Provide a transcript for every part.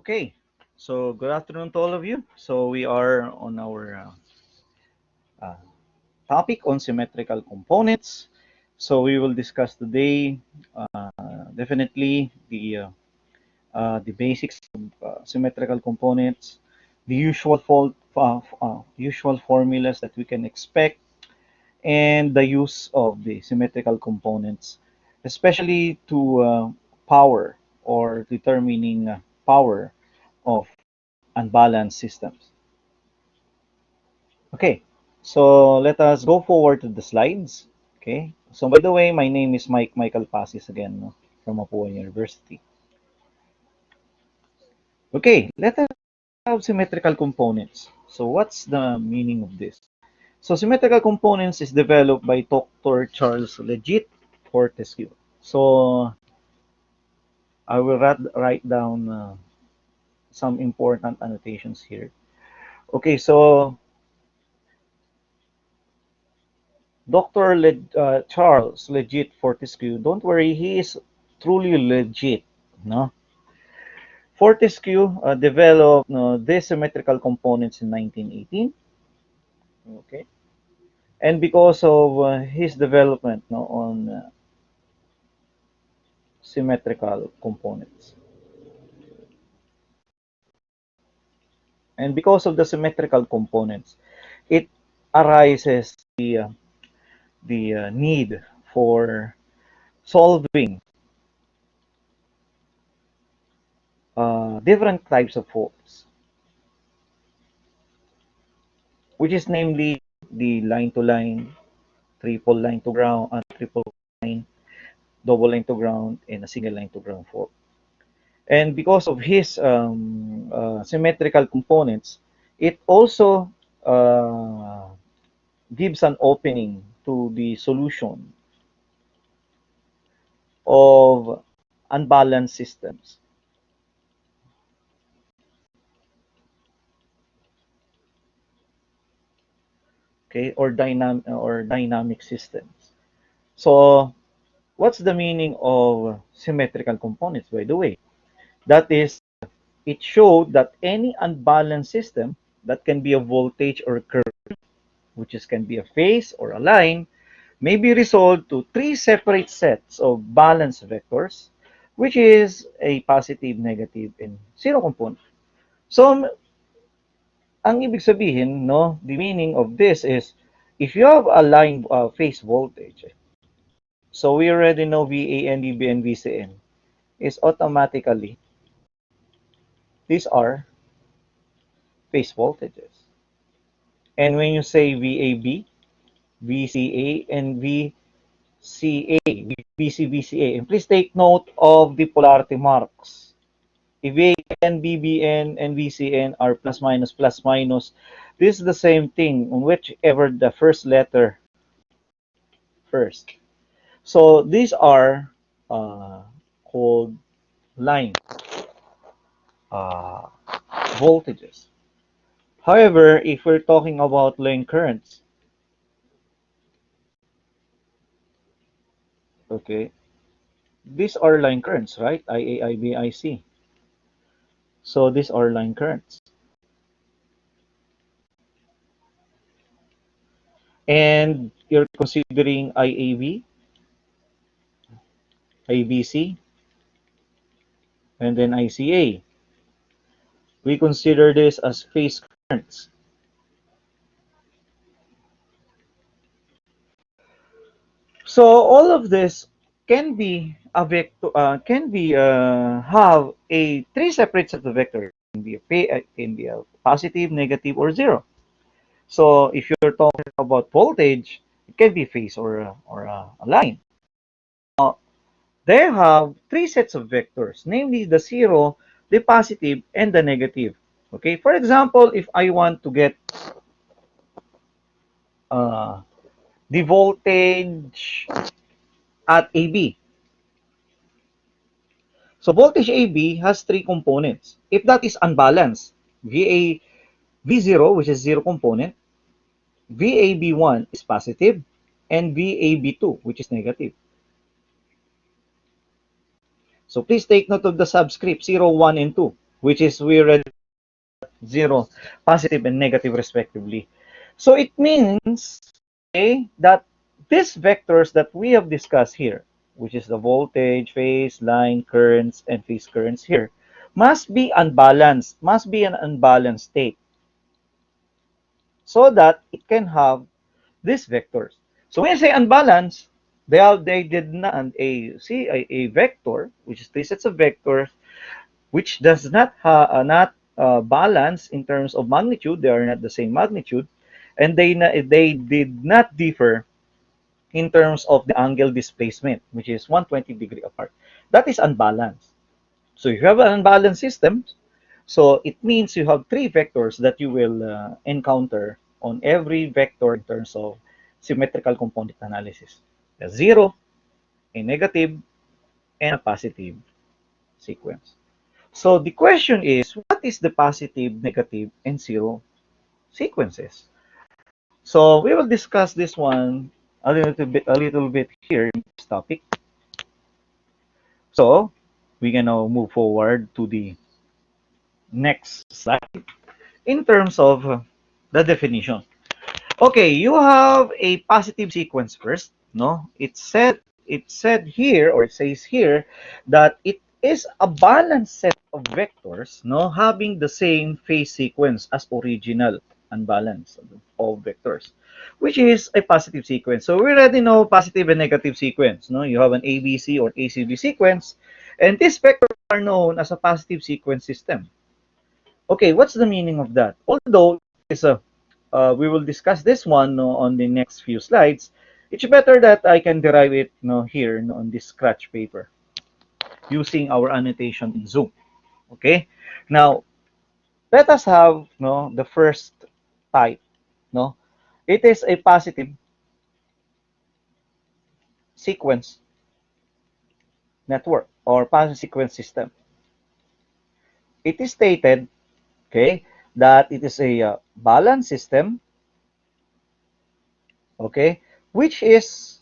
Okay, so good afternoon to all of you. So we are on our uh, topic on symmetrical components. So we will discuss today definitely the basics of symmetrical components, the usual formulas that we can expect, and the use of the symmetrical components, especially to power or determining power of unbalanced systems. Okay, so let us go forward to the slides. Okay, so by the way, my name is Michael Pasis again, no, from Mapua University. Okay, let us have symmetrical components. So what's the meaning of this? So symmetrical components is developed by Dr. Charles Legit Fortescue. So I will write down some important annotations here. Okay, so Charles Legit Fortescue, don't worry, he is truly legit. No? Fortescue developed these symmetrical components in 1918. Okay, and because of his development no, on symmetrical components, and because of the symmetrical components, it arises the need for solving different types of faults, which is namely the line-to-line, triple line to ground, triple line, double line to ground, and a single line to ground fault. And because of his symmetrical components, it also gives an opening to the solution of unbalanced systems. Okay, or dynamic systems. So, what's the meaning of symmetrical components, by the way? That is, it showed that any unbalanced system that can be a voltage or a current, which is can be a phase or a line, may be resolved to three separate sets of balanced vectors, which is a positive, negative, and zero component. So, ang ibig sabihin, no, the meaning of this is, if you have a line phase voltage, so we already know VAN, VBN, VCN is automatically, these are phase voltages. And when you say VAB, VCA, and VCA, VC, VCA, and please take note of the polarity marks. If VAN, BBN, and VCN are plus minus, this is the same thing on whichever the first letter first. So these are called line uh, voltages. However, if we're talking about line currents, okay, these are line currents, right? IA, IB, IC. So these are line currents. And you're considering IAB, IBC, and then ICA. We consider this as phase currents. So all of this can be a vector, have a three separate sets of vectors. Can be a positive, negative, or zero. So if you're talking about voltage, it can be phase or a line. They have three sets of vectors, namely the zero, the positive, and the negative. Okay, for example, if I want to get uh, the voltage at AB. So voltage AB has three components. If that is unbalanced, V0, which is zero component, VAB1 is positive, and VAB2, which is negative. So please take note of the subscript 0, 1, and 2. which is we read 0, positive and negative respectively. So it means, okay, that these vectors that we have discussed here, which is the voltage, phase, line currents, and phase currents here, must be unbalanced, must be an unbalanced state so that it can have these vectors. So when I say unbalanced, they did not a vector, which is three sets of vectors, which does not balance in terms of magnitude. They are not the same magnitude, and they did not differ in terms of the angle displacement, which is 120-degree apart. That is unbalanced. So if you have an unbalanced system, so it means you have three vectors that you will encounter on every vector in terms of symmetrical component analysis: a zero, a negative, and a positive sequence. So the question is, what is the positive, negative, and zero sequences? So we will discuss this one a little bit here in this topic. So we can now move forward to the next slide in terms of the definition. Okay, you have a positive sequence first, no? It said here, or it says here, that it is a balanced set of vectors, no, having the same phase sequence as original unbalanced of vectors, which is a positive sequence. So we already know positive and negative sequence, no? You have an ABC or ACB sequence, and these vectors are known as a positive sequence system. Okay, what's the meaning of that? Although it's a we will discuss this one, no, on the next few slides. It's better that I can derive it, no, here, no, on this scratch paper using our annotation in Zoom. Okay. Now let us have, no, the first type. No, it is a positive sequence network or positive sequence system. It is stated, okay, that it is a balanced system, okay, which is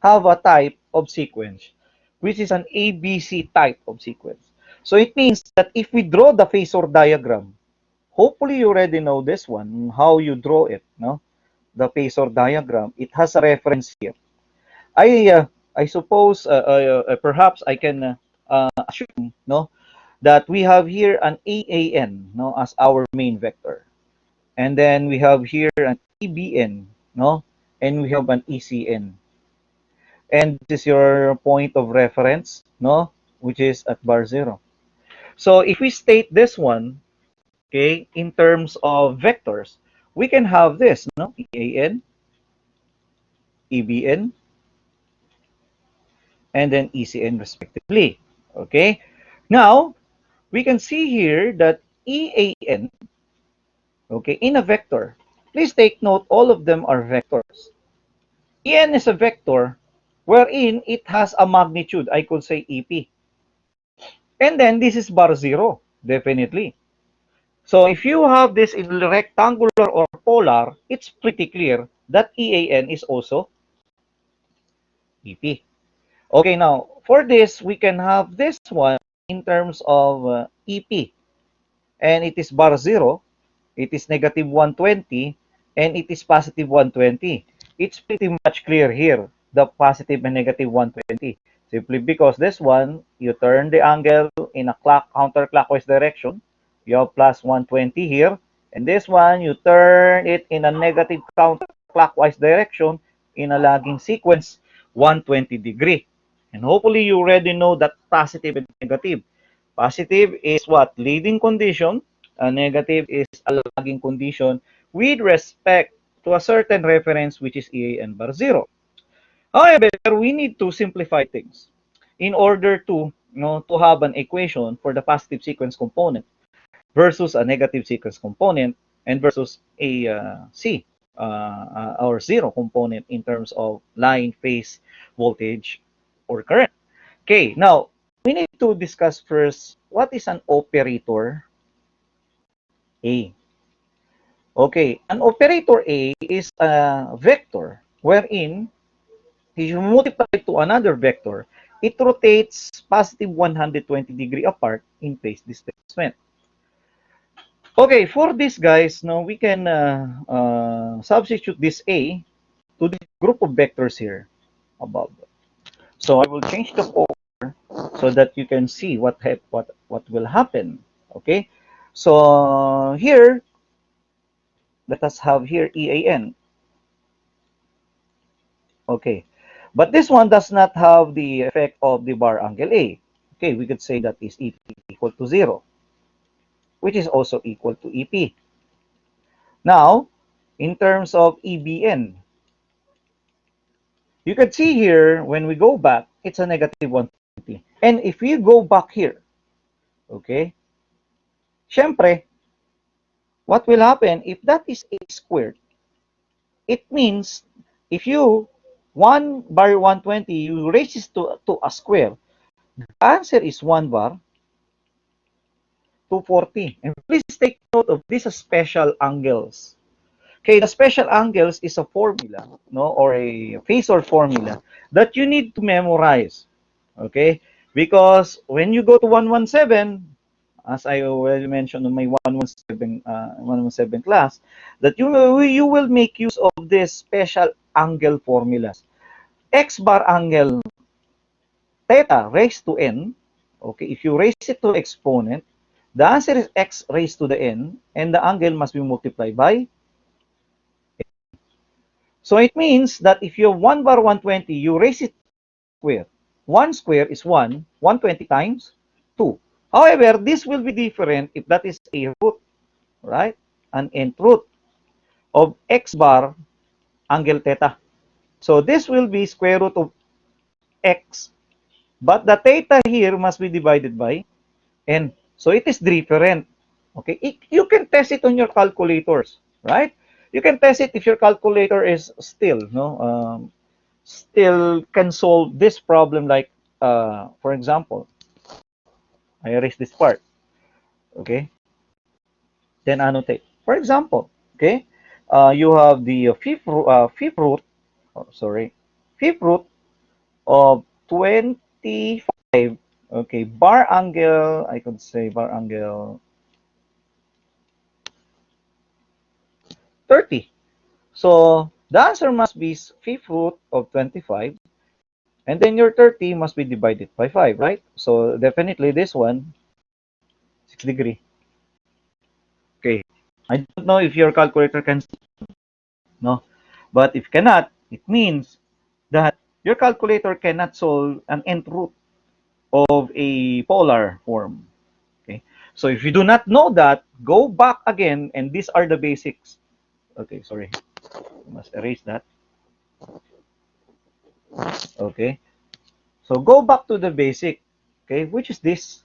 have a type of sequence, which is an ABC type of sequence. So it means that if we draw the phasor diagram, hopefully you already know this one, how you draw it, no? The phasor diagram, it has a reference here. I uh, I suppose perhaps I can assume, no, that we have here an EAN, no, as our main vector, and then we have here an EBN, no, and we have an ECN. And this is your point of reference, no, which is at bar 0. So if we state this one, okay, in terms of vectors, we can have this, no, EAN, EBN, and then ECN respectively. Okay. Now we can see here that EAN, okay, in a vector, please take note, all of them are vectors. EN is a vector wherein it has a magnitude, I could say EP. And then this is bar 0, definitely. So if you have this in rectangular or polar, it's pretty clear that EAN is also EP. Okay, now for this, we can have this one in terms of EP, and it is bar 0, it is negative 120, and it is positive 120. It's pretty much clear here, the positive and negative 120. Simply because this one, you turn the angle in a counterclockwise direction, you have plus 120 here. And this one, you turn it in a negative counterclockwise direction in a lagging sequence, 120 degree. And hopefully you already know that positive and negative. Positive is what? Leading condition. Negative is a lagging condition with respect to a certain reference, which is EAN bar 0. However, we need to simplify things in order to, to have an equation for the positive sequence component versus a negative sequence component and versus a C or zero component in terms of line, phase, voltage, or current. Okay, now we need to discuss first what is an operator A. Okay, an operator A is a vector wherein if you multiply to another vector, it rotates positive 120 degree apart in phase displacement. Okay, for this guys, now we can substitute this A to the group of vectors here above. So I will change the power so that you can see what will happen. Okay, so here let us have here EAN. Okay, but this one does not have the effect of the bar angle A. Okay, we could say that is EP equal to 0, which is also equal to EP. Now, in terms of EBN, you can see here when we go back, it's a negative 120. And if you go back here, okay, syempre, what will happen if that is A squared? It means if you 1 bar 120, you raise it to a square, the answer is 1 bar 240. And please take note of these special angles. Okay, the special angles is a formula, no, or a phasor formula that you need to memorize. Okay, because when you go to 117, as I already mentioned in my 117 class, that you will make use of this special angle formulas. X bar angle theta raised to n. Okay, if you raise it to exponent, the answer is x raised to the n, and the angle must be multiplied by. So it means that if you have 1 bar 120, you raise it square. 1 square is 1, 120 times 2. However, this will be different if that is a root, right? An nth root of x bar angle theta. So this will be square root of x, but the theta here must be divided by n. So it is different. Okay, you can test it on your calculators, right? You can test it if your calculator is still, no, still can solve this problem. Like, for example, I erase this part. Okay, then annotate. For example, okay, you have the fifth root, oh, sorry, fifth root of 25. Okay, bar angle, I could say bar angle 30. So the answer must be fifth root of 25, and then your 30 must be divided by 5, right? So definitely this one, 6 degree. Okay, I don't know if your calculator can, no, but if cannot, it means that your calculator cannot solve an nth root of a polar form. Okay, so if you do not know that, go back again, and these are the basics. Okay, sorry, I must erase that. Okay, so go back to the basic, okay, which is this.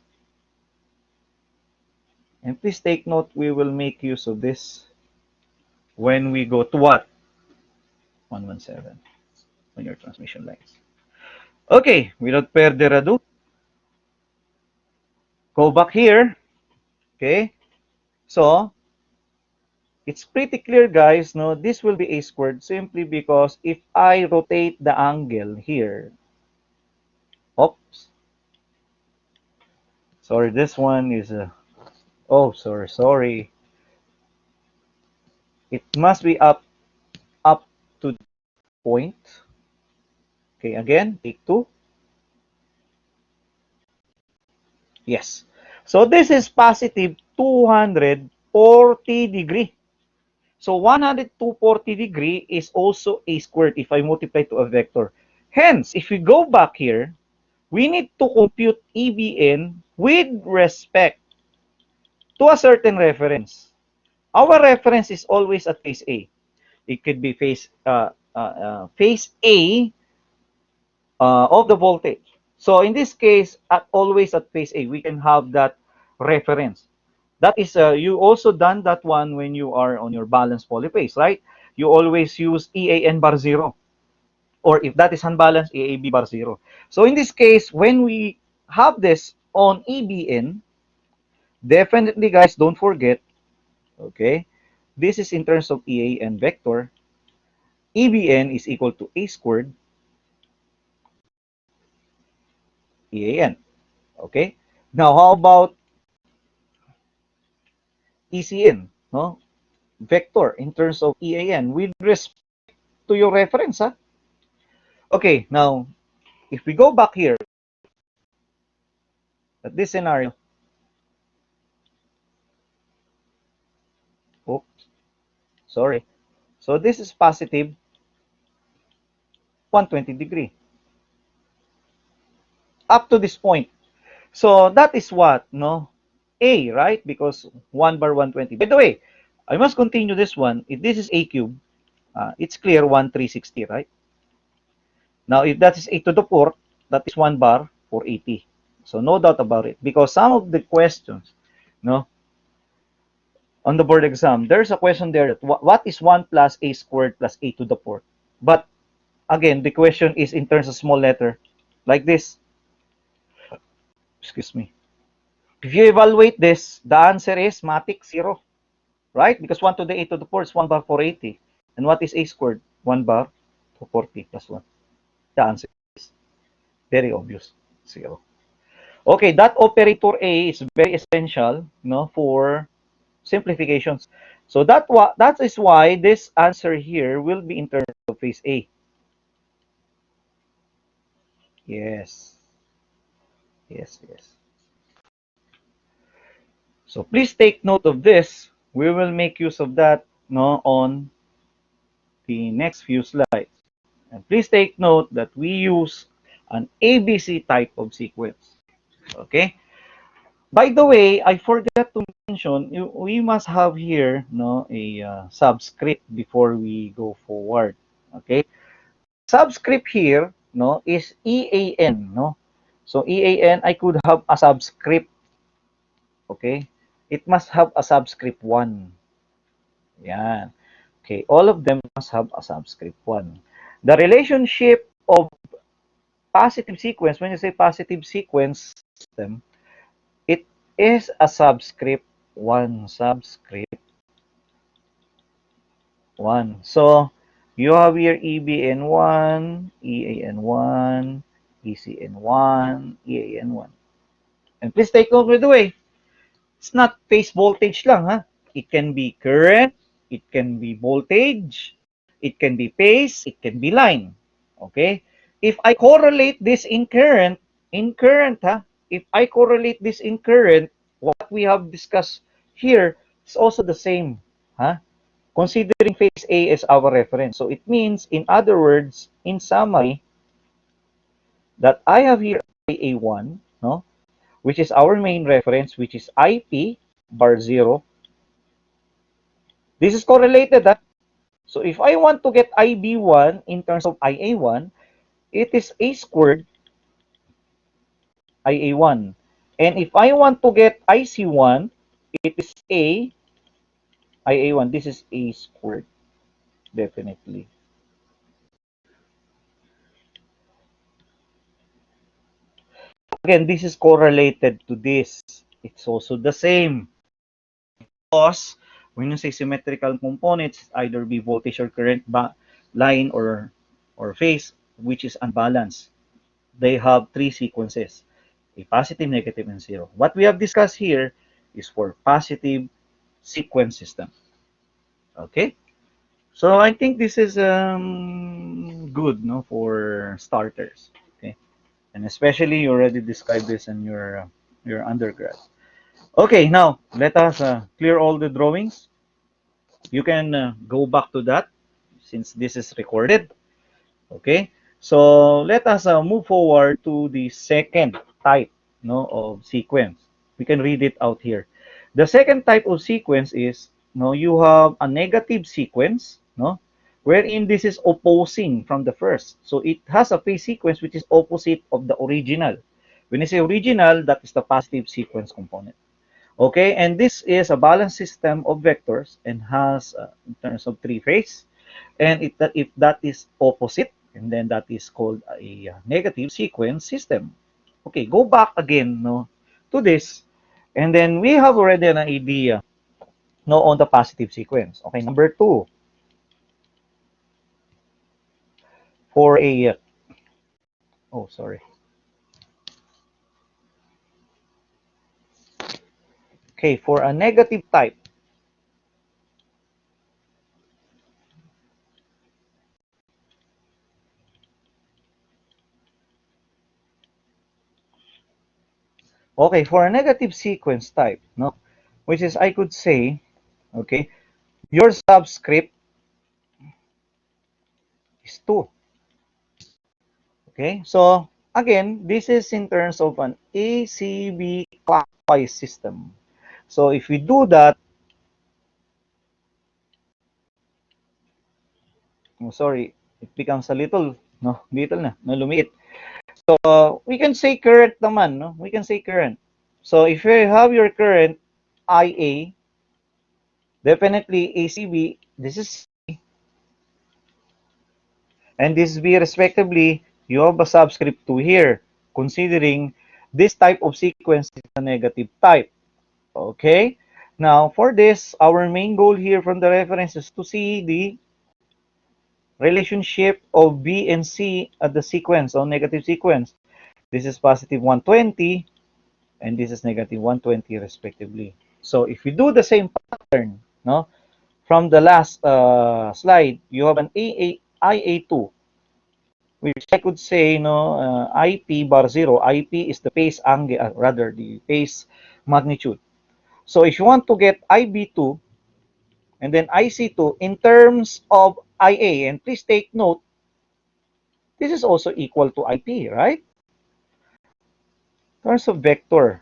And please take note, we will make use of this when we go to what? 117 on your transmission lines. Okay, without further ado, go back here. Okay, so it's pretty clear, guys. No, this will be a squared simply because if I rotate the angle here, oops, sorry, this one is oh, sorry. It must be up to the point. Okay, again, take two. Yes. So this is positive 240 degree. So 100 degree is also a squared if I multiply to a vector. Hence, if we go back here, we need to compute EBN with respect to a certain reference. Our reference is always at phase A. It could be phase A of the voltage. So in this case, always at phase A, we can have that reference. That is, you also done that one when you are on your balanced polyphase, right? You always use EAN bar 0. Or if that is unbalanced, EAB bar 0. So in this case, when we have this on EBN, definitely, guys, don't forget, okay, this is in terms of EAN vector. EBN is equal to A squared EAN. Okay? Now, how about ECN? No? Vector in terms of EAN with respect to your reference. Huh? Okay, now, if we go back here at this scenario, oops, sorry. So this is positive 120 degree up to this point. So that is what, no? A, right? Because 1 bar 120. By the way, I must continue this one. If this is A cube, it's clear 1360, right? Now, if that is A to the fourth, that is 1 bar 480. So no doubt about it. Because some of the questions, no, on the board exam, there's a question there that what is 1 plus A squared plus A to the fourth? But again, the question is in terms of small letter, like this. Excuse me. If you evaluate this, the answer is matic 0, right? Because 1 to the 8 to the 4 is 1 bar 480. And what is A squared? 1 bar 240 plus 1. The answer is very obvious, 0. Okay, that operator A is very essential, for simplifications. So that is why this answer here will be in terms of phase A. Yes, yes, yes. So please take note of this. We will make use of that, on the next few slides. And please take note that we use an ABC type of sequence. Okay. By the way, I forgot to mention, we must have here, a subscript before we go forward. Okay. Subscript here, is EAN, no. So EAN, I could have a subscript. Okay. It must have a subscript 1. Yan. Okay. All of them must have a subscript 1. The relationship of positive sequence, when you say positive sequence system, it is a subscript 1, subscript 1. So, you have here EBN1, EAN1, ECN1, EAN1. And please take note, by the way, it's not phase voltage lang, ha? It can be current, it can be voltage, it can be phase, it can be line. Okay? If I correlate this in current, ha? If I correlate this in current, what we have discussed here is also the same, ha? Considering phase A as our reference. So it means, in other words, in summary, that I have here IA1, no? Which is our main reference, which is IP bar 0. This is correlated. So if I want to get IB1 in terms of IA1, it is A squared IA1. And if I want to get IC1, it is A IA1. This is A squared, definitely. Again, this is correlated to this. It's also the same. Because when you say symmetrical components, either be voltage or current line or phase, which is unbalanced. They have 3 sequences: a positive, negative, and 0. What we have discussed here is for positive sequence system. Okay? So I think this is good, no, for starters. Okay? And especially you already described this in your undergrad. Okay, now let us clear all the drawings. You can go back to that since this is recorded. Okay, so let us move forward to the second type, of sequence. We can read it out here. The second type of sequence is, you have a negative sequence, wherein this is opposing from the first. So it has a phase sequence which is opposite of the original. When I say original, that is the positive sequence component. Okay, and this is a balanced system of vectors and has, in terms of 3 phase. And if that is opposite, and then that is called a negative sequence system. Okay, go back again, to this, and then we have already an idea, on the positive sequence. Okay, number 2, for a, oh, sorry. Okay, for a negative type, okay, for a negative sequence type, no, which is I could say, okay, your subscript is 2. Okay, so again, this is in terms of an ACB clockwise system. So if we do that, oh, sorry, it becomes a little, no, little na, no, lumiit. So we can say current naman, no? We can say current. So if you have your current IA, definitely ACB, this is and this B respectively, you have a subscript 2 here, considering this type of sequence is a negative type. Okay? Now, for this, our main goal here from the reference is to see the relationship of B and C at the sequence, or negative sequence. This is positive 120, and this is negative 120 respectively. So if you do the same pattern, no, from the last slide, you have an IA2, which I could say, no, IP bar 0. IP is the phase angle, rather the phase magnitude. So if you want to get IB2 and then IC2 in terms of IA, and please take note, this is also equal to IP, right? In terms of vector,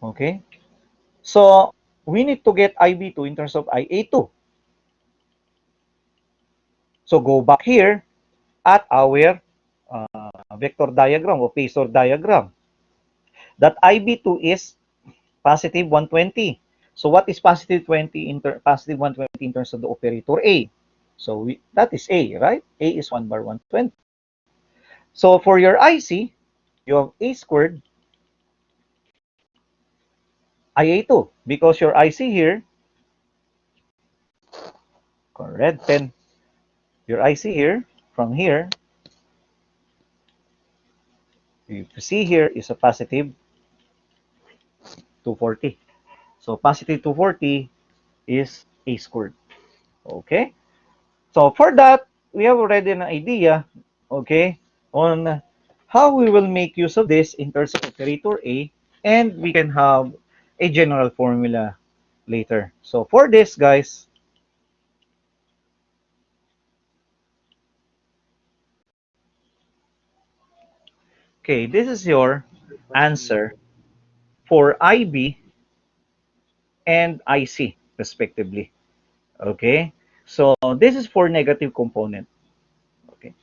okay? So we need to get IB2 in terms of IA2. So go back here at our vector diagram or phasor diagram. That IB2 is positive 120. So what is positive 20 positive 120 in terms of the operator A? So that is A, right? A is 1 bar 120. So for your IC, you have A squared IA2 because your IC here, correct, 10. Your IC here, from here, you see here is a positive 240. So positive 240 is A squared. Okay? So for that, we have already an idea, okay, on how we will make use of this in terms of operator A, and we can have a general formula later. So for this, guys, okay, this is your answer for IB and IC, respectively. Okay, so this is for negative component. Okay,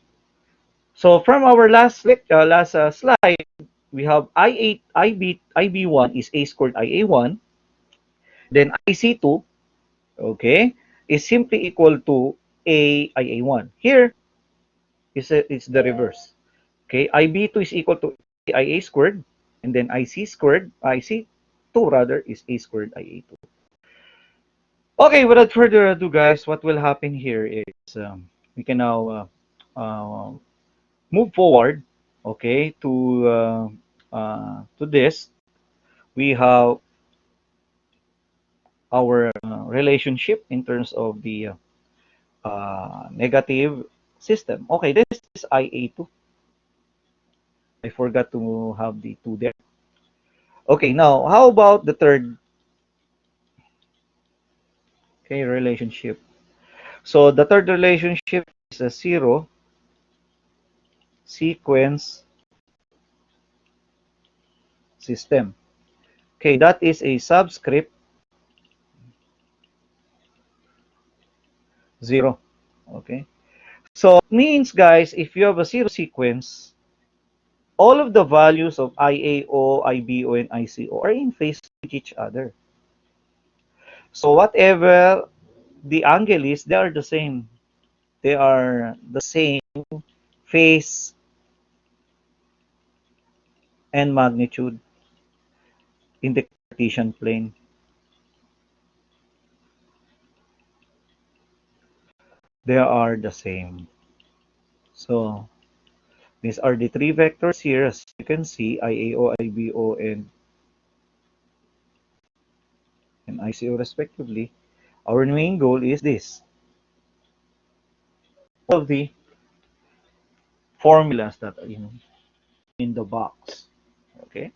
so from our last slide, we have I8, IB1 is A squared IA1, then IC2, okay, is simply equal to IA1. Here is the reverse. Okay, IB2 is equal to IA squared, and then IC2 rather is A squared IA2. Okay, without further ado, guys, what will happen here is we can now move forward, okay, to this. We have our relationship in terms of the negative system. Okay, this is IA2. I forgot to have the 2 there. Okay, now how about the third, okay, relationship? So the third relationship is a 0 sequence system. Okay, that is a subscript 0. Okay, so it means, guys, if you have a 0 sequence, all of the values of IAO, IBO, and ICO are in phase with each other. So whatever the angle is, they are the same. They are the same phase and magnitude in the Cartesian plane. They are the same. So these are the three vectors here, as you can see, IAO, IBO, and and ICO respectively, our main goal is this. All of the formulas that are in the box. Okay.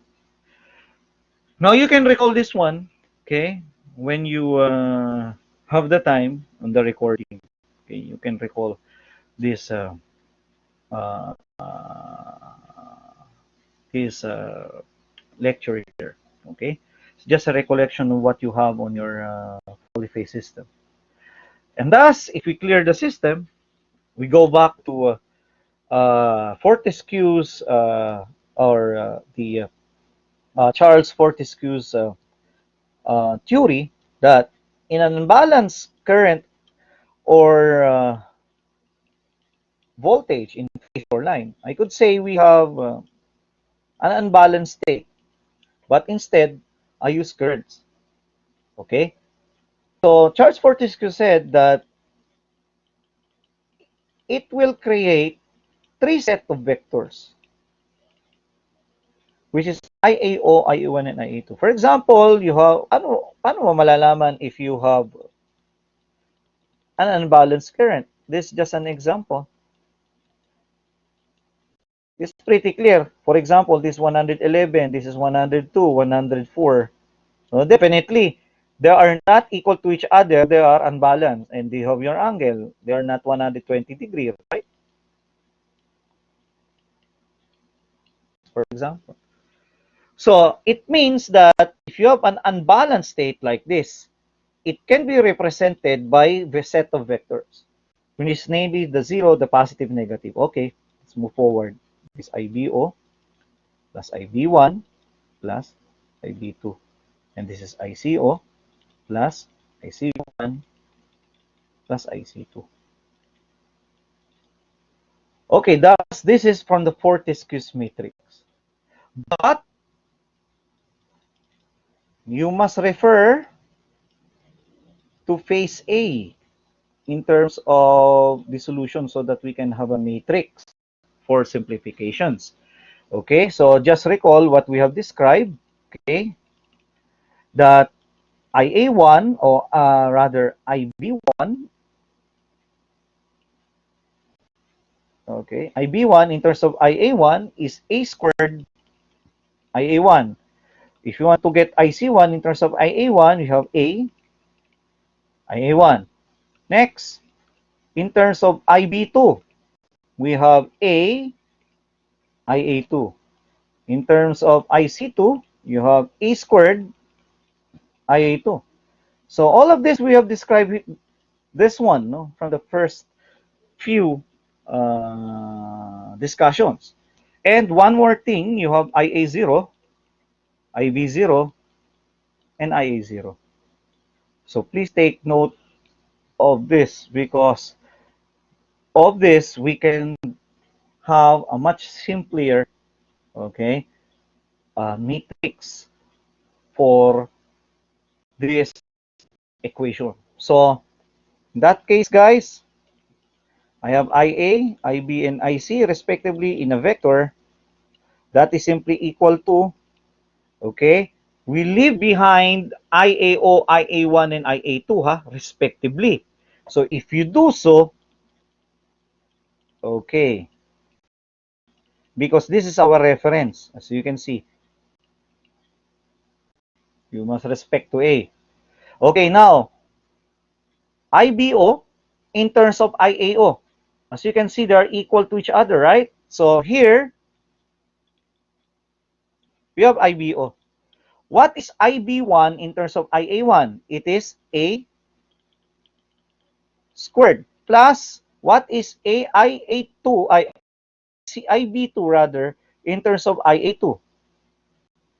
Now you can recall this one. Okay. When you have the time on the recording, okay, you can recall this uh, his lecture here. Okay. It's just a recollection of what you have on your polyphase system. And thus, if we clear the system, we go back to Fortescue's or the Charles Fortescue's theory that in an unbalanced current or voltage in phase or line, I could say we have an unbalanced state, but instead I use currents. Okay, so Charles Fortescue said that it will create three sets of vectors, which is IAO, IA1, and IA2. For example, you have, paano mo malalaman if you have an unbalanced current? This is just an example. It's pretty clear. For example, this 111, this is 102, 104. So definitely, they are not equal to each other. They are unbalanced. And they have your angle. They are not 120 degrees, right? For example. So it means that if you have an unbalanced state like this, it can be represented by the set of vectors, which is namely the zero, the positive, negative. Okay, let's move forward. This IBO plus IB1 plus IB2. And this is ICO plus IC1 plus IC2. Okay, thus this is from the Fortescue's matrix. But you must refer to phase A in terms of the solution so that we can have a matrix for simplifications. Okay, so just recall what we have described. Okay, that IA1 or rather IB1. Okay, IB1 in terms of IA1 is A squared IA1. If you want to get IC1 in terms of IA1, you have A IA1. Next, in terms of IB2, we have A IA2. In terms of IC2, you have A squared IA2. So all of this we have described this one, no, from the first few discussions. And one more thing, you have IA0, IB0, and IA0. So please take note of this because of this we can have a much simpler, okay, matrix for this equation. So in that case, guys, I have IA, IB, and IC respectively in a vector that is simply equal to, okay, we leave behind IAO, IA1, and IA2, respectively. So if you do so, okay, because this is our reference, as you can see, you must respect to A. Okay, now, IBO in terms of IAO. As you can see, they are equal to each other, right? So here, we have IBO. What is IB1 in terms of IA1? It is A squared plus what is AIA2, IB2 rather, in terms of IA2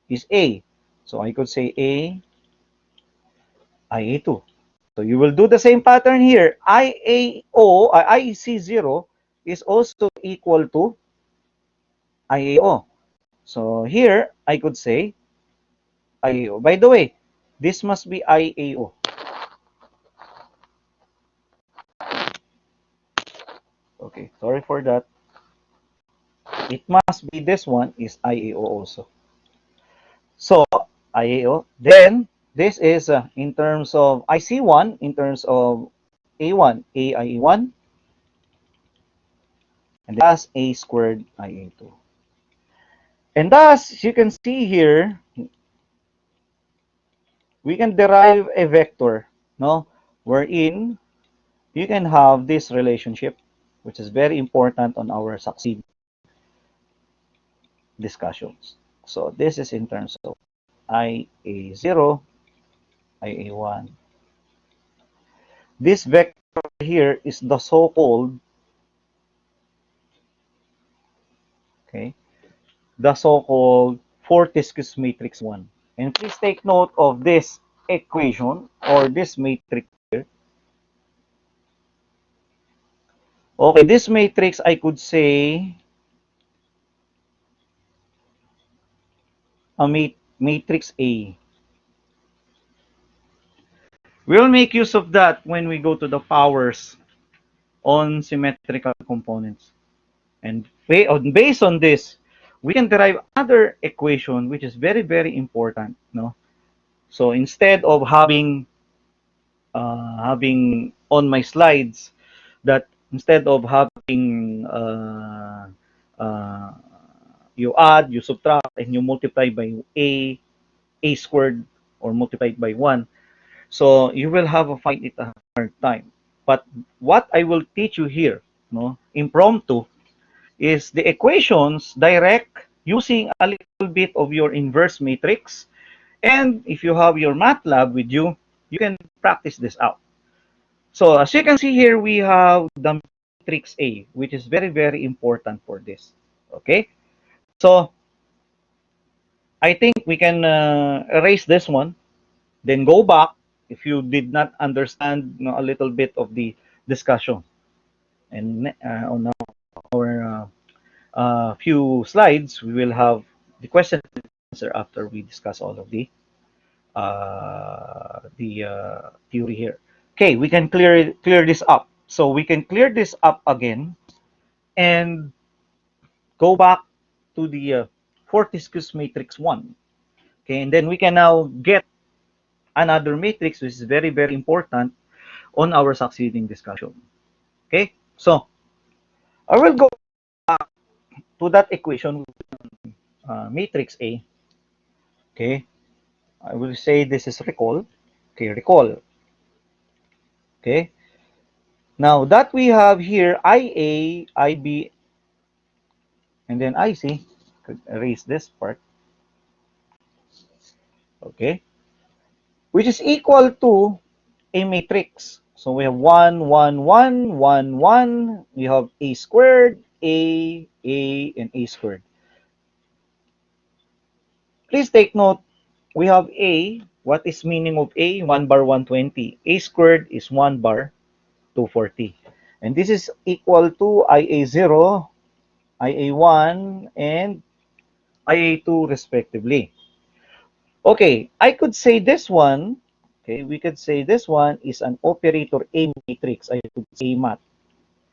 is A. So I could say A, IA2. So you will do the same pattern here. IAO, IC0 is also equal to IAO. So here, I could say IAO. By the way, this must be IAO. Okay, sorry for that. It must be this one is IAO also. So, IAO. Then, This is in terms of IC1, in terms of A1, AIA1, and thus A squared IA2. And thus, you can see here, we can derive a vector, no, wherein you can have this relationship, which is very important on our succeed discussions. So this is in terms of IA0, IA1. This vector here is the so-called, okay, the so-called Fortescue's matrix 1. And please take note of this equation or this matrix here. Okay, this matrix I could say a matrix A. We'll make use of that when we go to the powers on symmetrical components. And based on this, we can derive another equation which is very, very important. No? So instead of having on my slides that instead of having uh, you add, you subtract, and you multiply by a squared, or multiplied by 1. So you will have a find it a hard time. But what I will teach you here, no, impromptu, is the equations direct using a little bit of your inverse matrix. And if you have your MATLAB with you, you can practice this out. So as you can see here, we have the matrix A, which is very, very important for this. Okay, so I think we can erase this one, then go back if you did not understand, you know, a little bit of the discussion. And on our few slides, we will have the question and answer after we discuss all of the theory here. Okay, we can clear this up. So we can clear this up again and go back to the Fortescue's matrix 1. Okay, and then we can now get another matrix which is very, very important on our succeeding discussion. Okay, so I will go back to that equation, matrix A. Okay, I will say this is recall. Okay, recall. Okay, now that we have here IA, IB, and then IC, could erase this part. Okay, which is equal to a matrix. So we have 1, 1, 1, 1, 1. We have A squared, A, and A squared. Please take note, we have A. What is meaning of A? 1 bar 120. A squared is 1 bar 240. And this is equal to IA0, IA1, and IA2 respectively. Okay, I could say this one, okay, we could say this one is an operator A matrix. I could say mat,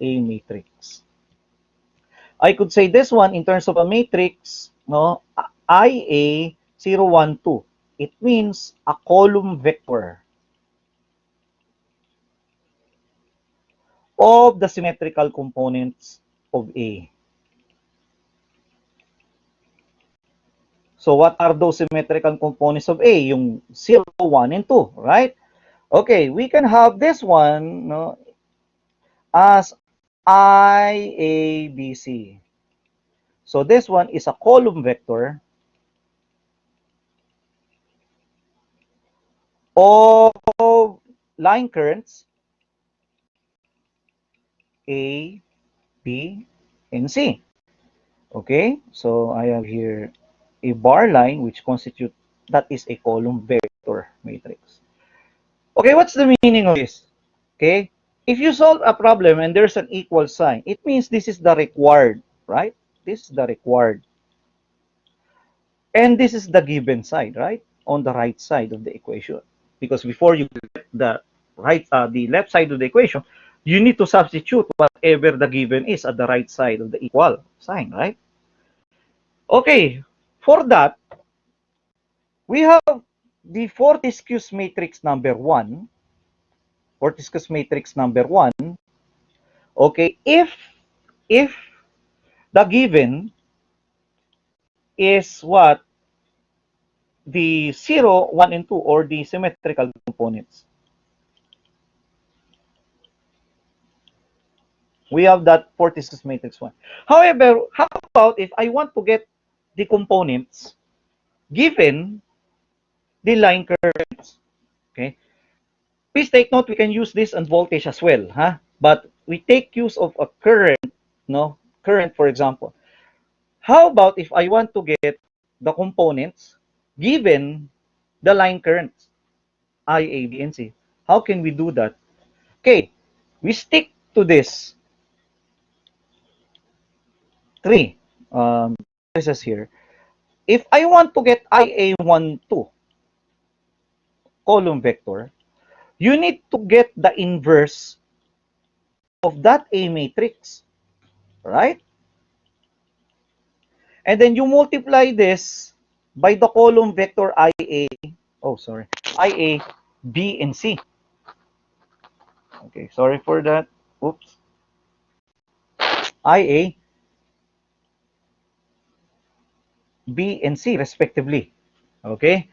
A matrix. I could say this one in terms of a matrix, no, IA 0, 1, 2. It means a column vector of the symmetrical components of A. So what are those symmetrical components of A? Yung 0, 1, and 2, right? Okay, we can have this one, no, as IABC. So this one is a column vector of line currents A, B, and C. Okay, so I have here a bar line which constitute, that is a column vector matrix. Okay, what's the meaning of this? Okay, if you solve a problem and there's an equal sign, it means this is the required, right? This is the required. And this is the given side, right? On the right side of the equation. Because before you get the left side of the equation, you need to substitute whatever the given is at the right side of the equal sign, right? Okay, for that, we have the Fortescue's matrix number 1, Fortescue's matrix number 1, okay, if the given is what? The 0, 1, and 2, or the symmetrical components. We have that Fortescue's matrix 1. However, how about if I want to get the components given the line currents? Okay. Please take note, we can use this on voltage as well, huh? But we take use of a current, no? Current, for example. How about if I want to get the components given the line currents, I, A, B, and C? How can we do that? Okay, we stick to this three matrices here. If I want to get IA12 column vector, you need to get the inverse of that A matrix, right? And then you multiply this by the column vector IA, oh sorry, IA, B, and C. Okay, sorry for that. Oops. IA, B, and C respectively. Okay?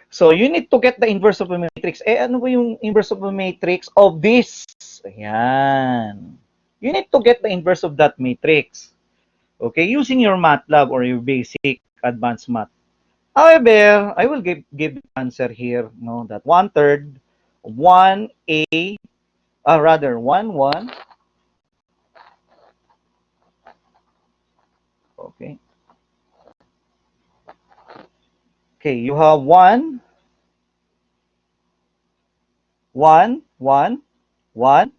So you need to get the inverse of a matrix. Eh, ano ba yung inverse of a matrix of this? Ayan. You need to get the inverse of that matrix. Okay, using your MATLAB or your basic advanced math. However, I will give the answer here, no, that 1/3, 1A, rather 1, 1. Okay. Okay, you have 1, 1, 1, 1.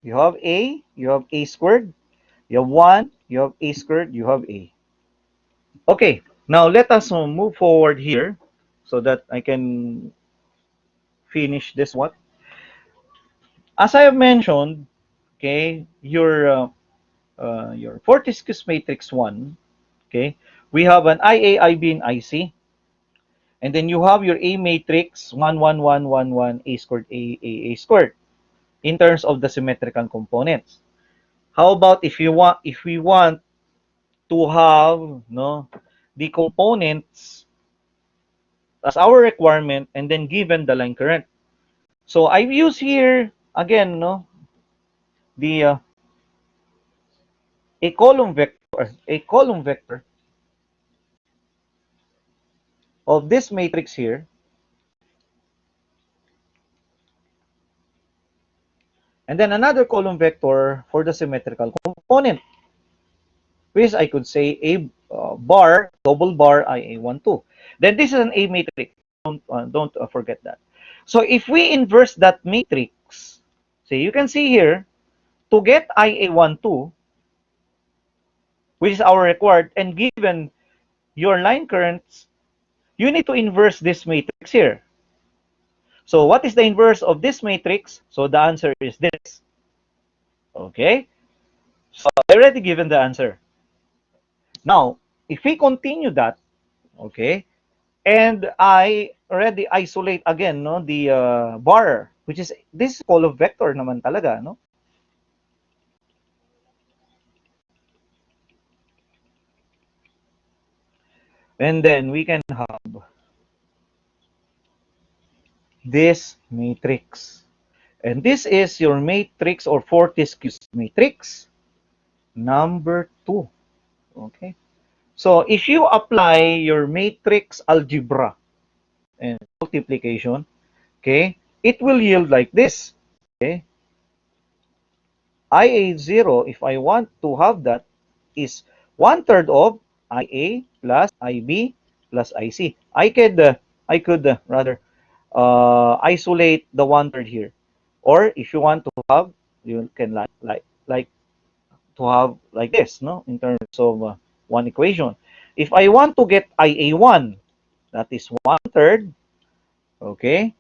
You have A squared. You have 1, you have A squared, you have A. Okay, now let us move forward here so that I can finish this one. As I have mentioned, okay, your Fortescue's matrix 1, okay, we have an IA, IB, and IC. And then you have your A matrix 1, 1, 1, 1, 1, A squared, A squared in terms of the symmetrical components. How about if we want to have, no, the components as our requirement and then given the line current? So I've used here again, no, the a column vector of this matrix here, and then another column vector for the symmetrical component, which I could say a bar, double bar, IA12. Then this is an A matrix. Don't forget that. So if we inverse that matrix, so you can see here, to get IA12, which is our required, and given your line currents, you need to inverse this matrix here. So what is the inverse of this matrix? So the answer is this. Okay? So I already given the answer. Now, if we continue that, okay, and I already isolate again, no, the bar, which is this column vector naman talaga, no? And then we can have this matrix. And this is your matrix or Fortescue's matrix number 2. Okay? So if you apply your matrix algebra and multiplication, okay, it will yield like this. Okay? IA0, if I want to have that, is 1/3 of IA plus IB plus IC. I could rather isolate the 1/3 here. Or if you want to have, you can like to have like this, no, in terms of one equation. If I want to get IA1, that is 1/3, okay,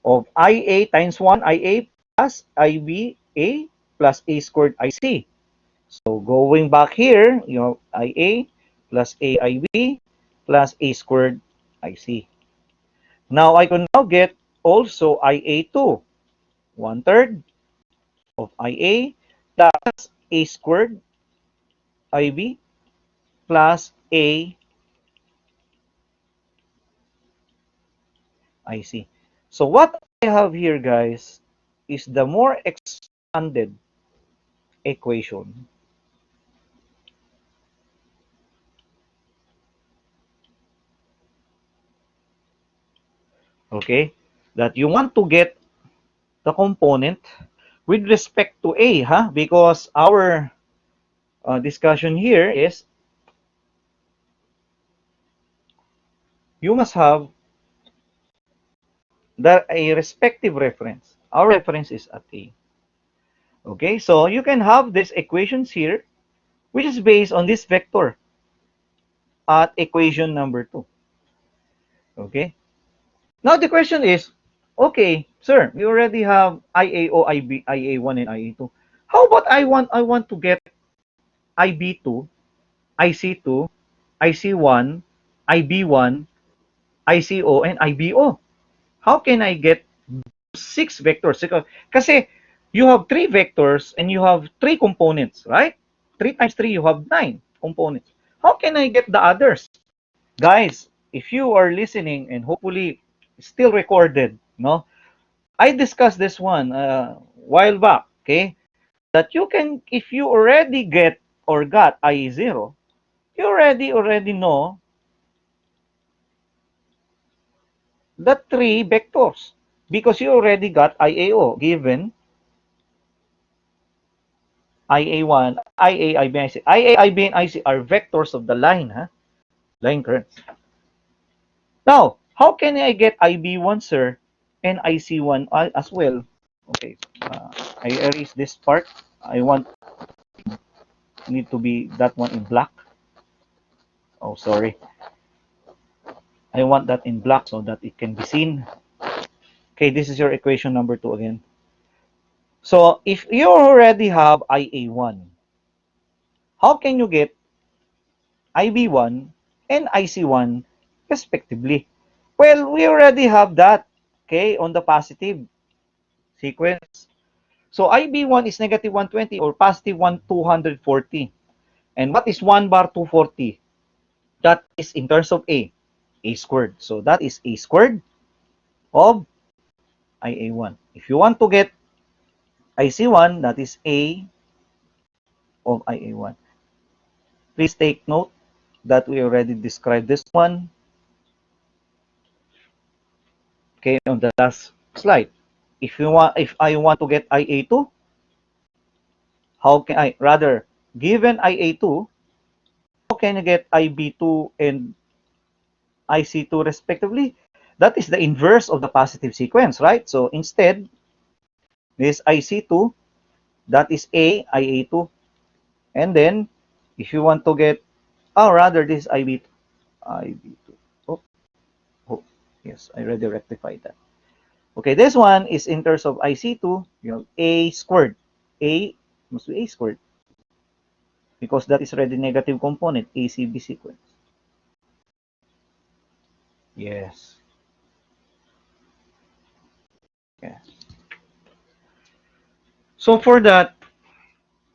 of IA times 1 IA plus IB A plus A squared IC. So going back here, you have IA plus AIB plus A squared IC. Now I can now get also IA2, 1/3 of IA plus A squared IB plus A IC. So what I have here, guys, is the more expanded equation. Okay, that you want to get the component with respect to A, huh? Because our discussion here is you must have a respective reference. Our reference is at A. Okay, so you can have these equations here, which is based on this vector at equation number 2. Okay, now the question is, okay, sir, we already have IAO, IB, IA1, and IA2. How about I want to get IB2, IC2, IC1, IB1, ICO, and IBO? How can I get 6 vectors? Kasi you have 3 vectors and you have 3 components, right? 3 times 3, you have 9 components. How can I get the others? Guys, if you are listening and hopefully still recorded, no? I discussed this one a while back, okay? That you can, if you already get or got I0, you already know the 3 vectors because you already got IAO given IA1, IA, IB, IC. IA, IB, and IC are vectors of the line, huh? Line currents. Now, how can I get IB1, sir, and IC1 as well? Okay, I erase this part. I need to be that one in black. Oh, sorry. I want that in black so that it can be seen. Okay, this is your equation number 2 again. So, if you already have IA1, how can you get IB1 and IC1 respectively? Well, we already have that, okay, on the positive sequence. So IB1 is negative 120 or positive 240. And what is 1 bar 240? That is in terms of A squared. So that is A squared of IA1. If you want to get IC1, that is A of IA1. Please take note that we already described this one, okay, on the last slide. If I want to get IA2, how can I, rather, given IA2, how can I get IB2 and IC2 respectively? That is the inverse of the positive sequence, right? So instead, this IC2, that is IA2. And then, if you want to get, oh, rather, this IB2. IB2. Oh, oh, yes, I already rectified that. Okay, this one is in terms of IC2, you have A squared. A must be A squared because that is already negative component, ACB sequence. Yes. Yeah. So for that,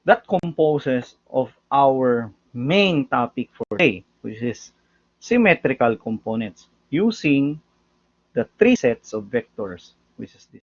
that composes of our main topic for today, which is symmetrical components using the 3 sets of vectors, which is this.